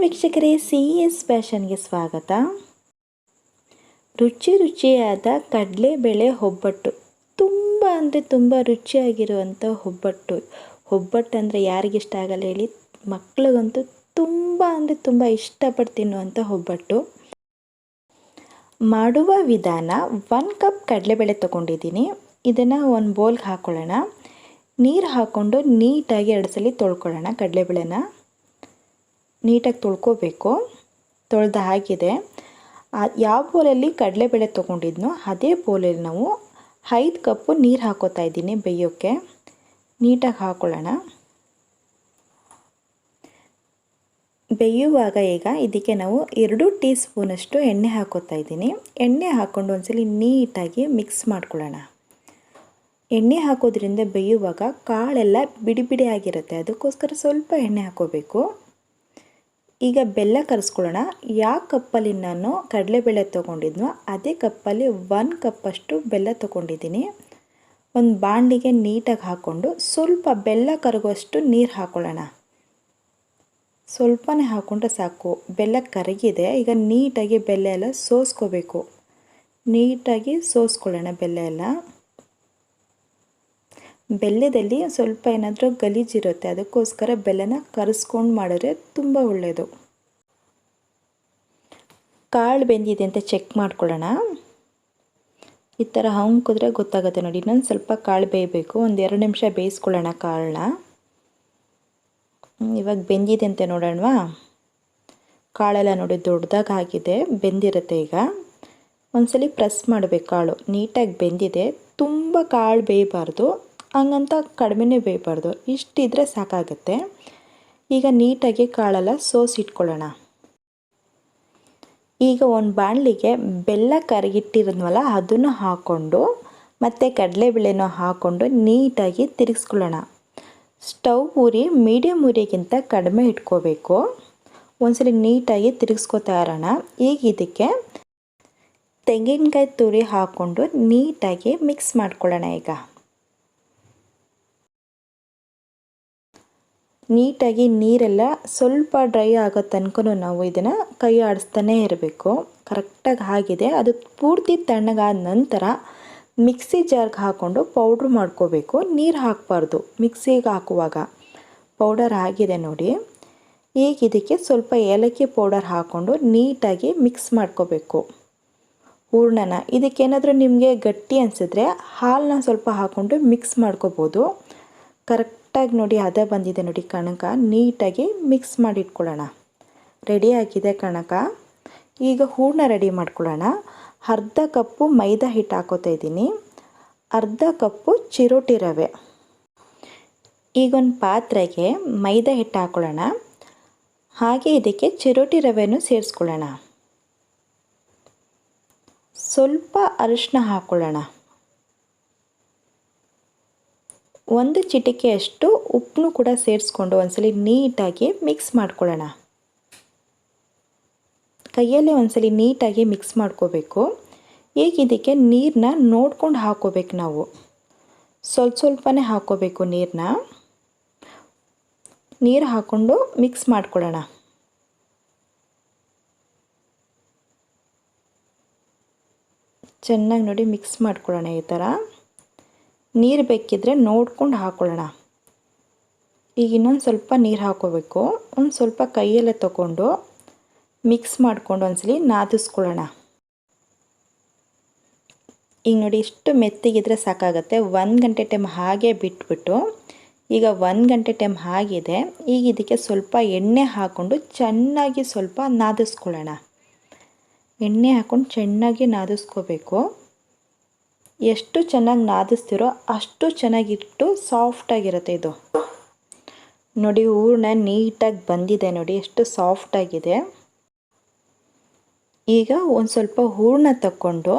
ವೀಕ್ಷಕರೇ, CS ಫ್ಯಾಷನ್ಗೆ ಸ್ವಾಗತ. ರುಚಿಯಾದ ಕಡಲೆಬೇಳೆ ಒಬ್ಬಟ್ಟು, ತುಂಬ ಅಂದರೆ ತುಂಬ ರುಚಿಯಾಗಿರುವಂಥ ಒಬ್ಬಟ್ಟು ಅಂದರೆ ಯಾರಿಗಿಷ್ಟ ಆಗಲ್ಲ ಹೇಳಿ. ಮಕ್ಕಳಿಗಂತೂ ತುಂಬ ಅಂದರೆ ತುಂಬ ಇಷ್ಟಪಟ್ಟು ತಿನ್ನುವಂಥ ಒಬ್ಬಟ್ಟು. ಮಾಡುವ ವಿಧಾನ: 1 ಕಪ್ ಕಡಲೆಬೇಳೆ ತೊಗೊಂಡಿದ್ದೀನಿ. ಇದನ್ನು ಒಂದು ಬೌಲ್ಗೆ ಹಾಕ್ಕೊಳ್ಳೋಣ. ನೀರು ಹಾಕ್ಕೊಂಡು ನೀಟಾಗಿ 2 ಸಲ ತೊಳ್ಕೊಳ್ಳೋಣ. ಕಡಲೆಬೇಳೆನ ನೀಟಾಗಿ ತೊಳ್ಕೊಬೇಕು. ತೊಳೆದು ಹಾಕಿದೆ. ಯಾವ ಬೌಲಲ್ಲಿ ಕಡಲೆಬೇಳೆ ತೊಗೊಂಡಿದ್ನೋ ಅದೇ ಬೌಲಲ್ಲಿ ನಾವು 5 ಕಪ್ಪು ನೀರು ಹಾಕೋತಾ ಇದ್ದೀನಿ ಬೇಯೋಕ್ಕೆ. ನೀಟಾಗಿ ಹಾಕ್ಕೊಳ್ಳೋಣ. ಬೇಯುವಾಗ ಈಗ ಇದಕ್ಕೆ ನಾವು 2 ಟೀ ಸ್ಪೂನಷ್ಟು ಎಣ್ಣೆ ಹಾಕೋತಾ ಇದ್ದೀನಿ. ಎಣ್ಣೆ ಹಾಕ್ಕೊಂಡು ಒಂದ್ಸಲಿ ನೀಟಾಗಿ ಮಿಕ್ಸ್ ಮಾಡ್ಕೊಳ್ಳೋಣ. ಎಣ್ಣೆ ಹಾಕೋದ್ರಿಂದ ಬೇಯುವಾಗ ಕಾಳೆಲ್ಲ ಬಿಡಿ ಆಗಿರುತ್ತೆ, ಅದಕ್ಕೋಸ್ಕರ ಸ್ವಲ್ಪ ಎಣ್ಣೆ ಹಾಕೋಬೇಕು. ಈಗ ಬೆಲ್ಲ ಕರೆಸ್ಕೊಳ್ಳೋಣ. ಯಾವ ಕಪ್ಪಲ್ಲಿ ನಾನು ಕಡಲೆಬೇಳೆ ತೊಗೊಂಡಿದ್ನೋ ಅದೇ ಕಪ್ಪಲ್ಲಿ 1 ಕಪ್ಪಷ್ಟು ಬೆಲ್ಲ ತೊಗೊಂಡಿದ್ದೀನಿ. ಒಂದು ಬಾಣಲಿಗೆ ನೀಟಾಗಿ ಹಾಕ್ಕೊಂಡು ಸ್ವಲ್ಪ ಬೆಲ್ಲ ಕರಗುವಷ್ಟು ನೀರು ಹಾಕ್ಕೊಳ್ಳೋಣ. ಸ್ವಲ್ಪನೇ ಹಾಕ್ಕೊಂಡ್ರೆ ಸಾಕು. ಬೆಲ್ಲ ಕರಗಿದೆ. ಈಗ ನೀಟಾಗಿ ಬೆಲ್ಲ ಎಲ್ಲ ಸೋಸ್ಕೋಬೇಕು. ನೀಟಾಗಿ ಸೋಸ್ಕೊಳ್ಳೋಣ ಬೆಲ್ಲ ಎಲ್ಲ. ಬೆಲ್ಲದಲ್ಲಿ ಸ್ವಲ್ಪ ಏನಾದರೂ ಗಲೀಜಿರುತ್ತೆ, ಅದಕ್ಕೋಸ್ಕರ ಬೆಲ್ಲನ ಕರೆಸ್ಕೊಂಡು ಮಾಡಿದ್ರೆ ತುಂಬ ಒಳ್ಳೆಯದು. ಕಾಳು ಬೆಂದಿದೆ ಅಂತ ಚೆಕ್ ಮಾಡ್ಕೊಳ್ಳೋಣ. ಈ ಥರ ಹಂಕಿದ್ರೆ ಗೊತ್ತಾಗುತ್ತೆ ನೋಡಿ. ಇನ್ನೊಂದು ಸ್ವಲ್ಪ ಕಾಳು ಬೇಯಬೇಕು. ಒಂದು 2 ನಿಮಿಷ ಬೇಯಿಸ್ಕೊಳ್ಳೋಣ ಕಾಳನ್ನ. ಇವಾಗ ಬೆಂದಿದೆ ಅಂತ ನೋಡೋಣವಾ. ಕಾಳೆಲ್ಲ ನೋಡಿ ದೊಡ್ಡದಾಗಿ ಆಗಿದೆ, ಬೆಂದಿರುತ್ತೆ. ಈಗ ಒಂದ್ಸಲಿ ಪ್ರೆಸ್ ಮಾಡಬೇಕು. ಕಾಳು ನೀಟಾಗಿ ಬೆಂದಿದೆ. ತುಂಬ ಕಾಳು ಬೇಯಬಾರ್ದು, ಹಂಗಂತ ಕಡಿಮೆನೇ ಬೇಯಬಾರ್ದು. ಇಷ್ಟಿದ್ರೆ ಸಾಕಾಗುತ್ತೆ. ಈಗ ನೀಟಾಗಿ ಕಾಳೆಲ್ಲ ಸೋಸಿಟ್ಕೊಳ್ಳೋಣ. ಈಗ ಒಂದು ಬಾಣಲಿಗೆ ಬೆಲ್ಲ ಕರಗಿಟ್ಟಿರೋದ್ವಲ್ಲ ಅದನ್ನು ಹಾಕ್ಕೊಂಡು ಮತ್ತು ಕಡಲೆಬೇಳೆನೂ ಹಾಕ್ಕೊಂಡು ನೀಟಾಗಿ ತಿರುಗಿಸ್ಕೊಳ್ಳೋಣ. ಸ್ಟವ್ ಉರಿ ಮೀಡಿಯಮ್ ಉರಿಗಿಂತ ಕಡಿಮೆ ಇಟ್ಕೋಬೇಕು. ಒಂದ್ಸಲಿ ನೀಟಾಗಿ ತಿರುಗಿಸ್ಕೊತಾ ಇರೋಣ. ಈಗ ಇದಕ್ಕೆ ತೆಂಗಿನಕಾಯಿ ತುರಿ ಹಾಕ್ಕೊಂಡು ನೀಟಾಗಿ ಮಿಕ್ಸ್ ಮಾಡ್ಕೊಳ್ಳೋಣ. ಈಗ ನೀಟಾಗಿ ನೀರೆಲ್ಲ ಸ್ವಲ್ಪ ಡ್ರೈ ಆಗೋ ತನಕ ನಾವು ಇದನ್ನು ಕೈ ಆಡಿಸ್ತಾನೇ ಇರಬೇಕು. ಕರೆಕ್ಟಾಗಿ ಆಗಿದೆ. ಅದು ಪೂರ್ತಿ ತಣ್ಣಗಾದ ನಂತರ ಮಿಕ್ಸಿ ಜಾರ್ಗೆ ಹಾಕ್ಕೊಂಡು ಪೌಡ್ರ್ ಮಾಡ್ಕೋಬೇಕು. ನೀರು ಹಾಕಬಾರ್ದು ಮಿಕ್ಸಿಗೆ ಹಾಕುವಾಗ. ಪೌಡರ್ ಆಗಿದೆ ನೋಡಿ. ಈಗ ಇದಕ್ಕೆ ಸ್ವಲ್ಪ ಏಲಕ್ಕಿ ಪೌಡರ್ ಹಾಕ್ಕೊಂಡು ನೀಟಾಗಿ ಮಿಕ್ಸ್ ಮಾಡ್ಕೋಬೇಕು ಹೂರಣನ. ಇದಕ್ಕೇನಾದರೂ ನಿಮಗೆ ಗಟ್ಟಿ ಅನಿಸಿದ್ರೆ ಹಾಲನ್ನ ಸ್ವಲ್ಪ ಹಾಕ್ಕೊಂಡು ಮಿಕ್ಸ್ ಮಾಡ್ಕೋಬೋದು. ಕರೆಕ್ಟಾಗಿ ನೋಡಿ ಹದ ಬಂದಿದೆ ನೋಡಿ ಕಣಕ. ನೀಟಾಗಿ ಮಿಕ್ಸ್ ಮಾಡಿ ಇಟ್ಕೊಳ್ಳೋಣ. ರೆಡಿಯಾಗಿದೆ ಕಣಕ. ಈಗ ಹೂರಣ ರೆಡಿ ಮಾಡ್ಕೊಳ್ಳೋಣ. ಅರ್ಧ ಕಪ್ಪು ಮೈದಾ ಹಿಟ್ಟು ಹಾಕೋತಾ ಇದ್ದೀನಿ. ಅರ್ಧ ಕಪ್ಪು ಚಿರೋಟಿ ರವೆ. ಈಗ ಒಂದು ಪಾತ್ರೆಗೆ ಮೈದಾ ಹಿಟ್ಟು ಹಾಕ್ಕೊಳ್ಳೋಣ. ಹಾಗೆ ಇದಕ್ಕೆ ಚಿರೋಟಿ ರವೆನೂ ಸೇರಿಸ್ಕೊಳ್ಳೋಣ. ಸ್ವಲ್ಪ ಅರಿಶಿನ ಹಾಕ್ಕೊಳ್ಳೋಣ. 1 ಚಿಟಿಕೆಯಷ್ಟು ಉಪ್ಪನ್ನು ಕೂಡ ಸೇರಿಸ್ಕೊಂಡು ಒಂದ್ಸಲಿ ನೀಟಾಗಿ ಮಿಕ್ಸ್ ಮಾಡ್ಕೊಳ್ಳೋಣ. ಕೈಯಲ್ಲೇ ಒಂದ್ಸಲಿ ನೀಟಾಗಿ ಮಿಕ್ಸ್ ಮಾಡ್ಕೋಬೇಕು. ಈಗ ಇದಕ್ಕೆ ನೀರನ್ನ ನೋಡ್ಕೊಂಡು ಹಾಕ್ಕೋಬೇಕು ನಾವು. ಸ್ವಲ್ಪನೇ ಹಾಕ್ಕೋಬೇಕು ನೀರನ್ನ. ನೀರು ಹಾಕ್ಕೊಂಡು ಮಿಕ್ಸ್ ಮಾಡ್ಕೊಳ್ಳೋಣ. ಚೆನ್ನಾಗಿ ನೋಡಿ ಮಿಕ್ಸ್ ಮಾಡ್ಕೊಳ್ಳೋಣ. ಈ ಥರ ನೀರು ಬೇಕಿದ್ರೆ ನೋಡ್ಕೊಂಡು ಹಾಕ್ಕೊಳ್ಳೋಣ. ಈಗ ಇನ್ನೊಂದು ಸ್ವಲ್ಪ ನೀರು ಹಾಕ್ಕೋಬೇಕು. ಒಂದು ಸ್ವಲ್ಪ ಕೈಯಲ್ಲೇ ತಗೊಂಡು ಮಿಕ್ಸ್ ಮಾಡ್ಕೊಂಡು ಒಂದ್ಸಲಿ ನಾದಿಸ್ಕೊಳ್ಳೋಣ. ಈಗ ನೋಡಿ ಇಷ್ಟು ಮೆತ್ತಗಿದ್ರೆ ಸಾಕಾಗುತ್ತೆ. 1 ಗಂಟೆ ಟೈಮ್ ಹಾಗೆ ಬಿಟ್ಬಿಟ್ಟು ಈಗ 1 ಗಂಟೆ ಟೈಮ್ ಆಗಿದೆ. ಈಗ ಇದಕ್ಕೆ ಸ್ವಲ್ಪ ಎಣ್ಣೆ ಹಾಕ್ಕೊಂಡು ಚೆನ್ನಾಗಿ ಸ್ವಲ್ಪ ನಾದಿಸ್ಕೊಳ್ಳೋಣ. ಎಣ್ಣೆ ಹಾಕ್ಕೊಂಡು ಚೆನ್ನಾಗಿ ನಾದಿಸ್ಕೋಬೇಕು. ಎಷ್ಟು ಚೆನ್ನಾಗಿ ನಾದಿಸ್ತಿರೋ ಅಷ್ಟು ಚೆನ್ನಾಗಿಟ್ಟು ಸಾಫ್ಟಾಗಿರುತ್ತೆ ಇದು. ನೋಡಿ ಹೂರಣ ನೀಟಾಗಿ ಬಂದಿದೆ ನೋಡಿ, ಎಷ್ಟು ಸಾಫ್ಟಾಗಿದೆ. ಈಗ ಒಂದು ಸ್ವಲ್ಪ ಹೂರಣ ತಗೊಂಡು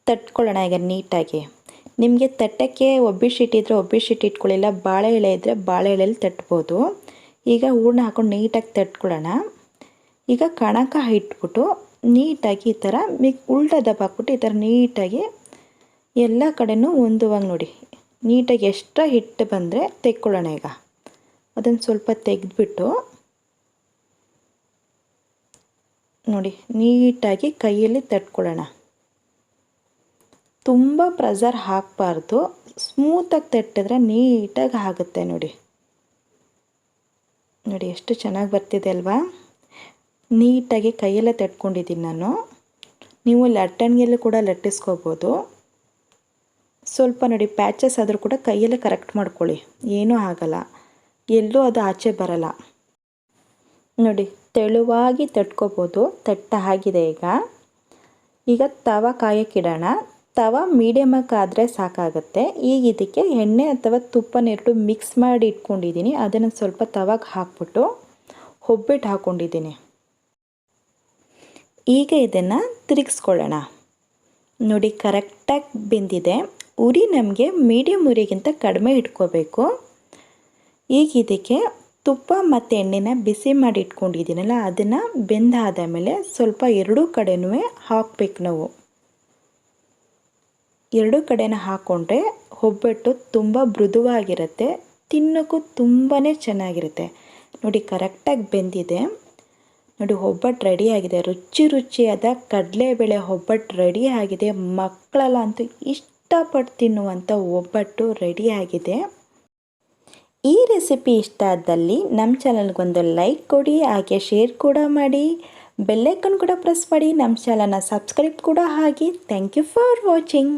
ತಟ್ಕೊಳ್ಳೋಣ. ಈಗ ನೀಟಾಗಿ ನಿಮಗೆ ತಟ್ಟಕ್ಕೆ ಒಬ್ಬಿಟ್ಟು ಇದ್ದರೆ ಒಬ್ಬಿಟ್ಟು ಇಟ್ಕೊಳ್ಳಿಲ್ಲ, ಬಾಳೆ ಎಳೆ ಇದ್ದರೆ ಬಾಳೆ ಎಳೆಯಲ್ಲಿ ತಟ್ಬೋದು. ಈಗ ಹೂರಣ ಹಾಕ್ಕೊಂಡು ನೀಟಾಗಿ ತಟ್ಕೊಳ್ಳೋಣ. ಈಗ ಕಣಕ ಇಟ್ಬಿಟ್ಟು ನೀಟಾಗಿ ಈ ಥರ ಉಲ್ಟಾ ದಬ್ಬಾಕ್ಬಿಟ್ಟು ಈ ಥರ ನೀಟಾಗಿ ಎಲ್ಲ ಕಡೆನೂ ಒಂದುವಾಗಿ ನೋಡಿ ನೀಟಾಗಿ ಎಕ್ಸ್ಟ್ರಾ ಹಿಟ್ಟು ಬಂದರೆ ತೆಕ್ಕೊಳ್ಳೋಣ. ಈಗ ಅದನ್ನು ಸ್ವಲ್ಪ ತೆಗೆದ್ಬಿಟ್ಟು ನೋಡಿ ನೀಟಾಗಿ ಕೈಯಲ್ಲಿ ತಟ್ಕೊಳ್ಳೋಣ. ತುಂಬ ಪ್ರೆಷರ್ ಹಾಕಬಾರ್ದು, ಸ್ಮೂತಾಗಿ ತಟ್ಟಿದ್ರೆ ನೀಟಾಗಿ ಆಗುತ್ತೆ. ನೋಡಿ ನೋಡಿ ಎಷ್ಟು ಚೆನ್ನಾಗಿ ಬರ್ತಿದೆ ಅಲ್ವಾ. ನೀಟಾಗಿ ಕೈಯಲ್ಲೇ ತಟ್ಕೊಂಡಿದ್ದೀನಿ ನಾನು. ನೀವು ಲಟ್ಟಣಿಗೆಲ್ಲೂ ಕೂಡ ಲಟ್ಟಿಸ್ಕೋಬೋದು. ಸ್ವಲ್ಪ ನೋಡಿ ಪ್ಯಾಚಸ್ ಆದರೂ ಕೂಡ ಕೈಯಲ್ಲೇ ಕರೆಕ್ಟ್ ಮಾಡ್ಕೊಳ್ಳಿ, ಏನೂ ಆಗಲ್ಲ, ಎಲ್ಲೂ ಅದು ಆಚೆ ಬರಲ್ಲ. ನೋಡಿ ತೆಳುವಾಗಿ ತಟ್ಕೋಬೋದು. ತಟ್ಟ ಆಗಿದೆ. ಈಗ ತವ ಕಾಯಕ್ಕಿಡೋಣ. ತವ ಮೀಡಿಯಮಕ್ಕೆ ಆದರೆ ಸಾಕಾಗುತ್ತೆ. ಈಗ ಇದಕ್ಕೆ ಎಣ್ಣೆ ಅಥವಾ ತುಪ್ಪನ ಎರಡು ಮಿಕ್ಸ್ ಮಾಡಿ ಇಟ್ಕೊಂಡಿದ್ದೀನಿ. ಅದನ್ನು ಸ್ವಲ್ಪ ತವಾಗ ಹಾಕ್ಬಿಟ್ಟು ಒಬ್ಬಟ್ಟು ಹಾಕ್ಕೊಂಡಿದ್ದೀನಿ. ಈಗ ಇದನ್ನು ತಿರುಗಿಸ್ಕೊಳ್ಳೋಣ. ನೋಡಿ ಕರೆಕ್ಟಾಗಿ ಬೆಂದಿದೆ. ಉರಿ ನಮಗೆ ಮೀಡಿಯಮ್ ಉರಿಗಿಂತ ಕಡಿಮೆ ಇಟ್ಕೋಬೇಕು. ಈಗ ಇದಕ್ಕೆ ತುಪ್ಪ ಮತ್ತು ಎಣ್ಣೆನ ಬಿಸಿ ಮಾಡಿ ಇಟ್ಕೊಂಡಿದ್ದೀನಲ್ಲ, ಅದನ್ನು ಬೆಂದಾದ ಮೇಲೆ ಸ್ವಲ್ಪ ಎರಡೂ ಕಡೆನೂ ಹಾಕಬೇಕು. ನಾವು ಎರಡೂ ಕಡೆನ ಹಾಕ್ಕೊಂಡ್ರೆ ಒಬ್ಬಟ್ಟು ತುಂಬ ಮೃದುವಾಗಿರುತ್ತೆ, ತಿನ್ನೋಕ್ಕೂ ತುಂಬಾ ಚೆನ್ನಾಗಿರುತ್ತೆ. ನೋಡಿ ಕರೆಕ್ಟಾಗಿ ಬೆಂದಿದೆ. ನೋಡಿ ಒಬ್ಬಟ್ಟು ರೆಡಿಯಾಗಿದೆ. ರುಚಿಯಾದ ಕಡಲೆಬೇಳೆ ಒಬ್ಬಟ್ಟು ರೆಡಿಯಾಗಿದೆ. ಮಕ್ಕಳೆಲ್ಲ ಅಂತೂ ಇಷ್ಟಪಟ್ಟು ತಿನ್ನುವಂಥ ಒಬ್ಬಟ್ಟು ರೆಡಿಯಾಗಿದೆ. ಈ ರೆಸಿಪಿ ಇಷ್ಟ ಆದಲ್ಲಿ ನಮ್ಮ ಚಾನಲ್ಗೊಂದು ಲೈಕ್ ಕೊಡಿ, ಹಾಗೆ ಶೇರ್ ಕೂಡ ಮಾಡಿ, ಬೆಲ್ಲೈಕನ್ ಕೂಡ ಪ್ರೆಸ್ ಮಾಡಿ, ನಮ್ಮ ಚಾನಲ್ನ ಸಬ್ಸ್ಕ್ರೈಬ್ ಕೂಡ ಆಗಿ. Thank you for watching.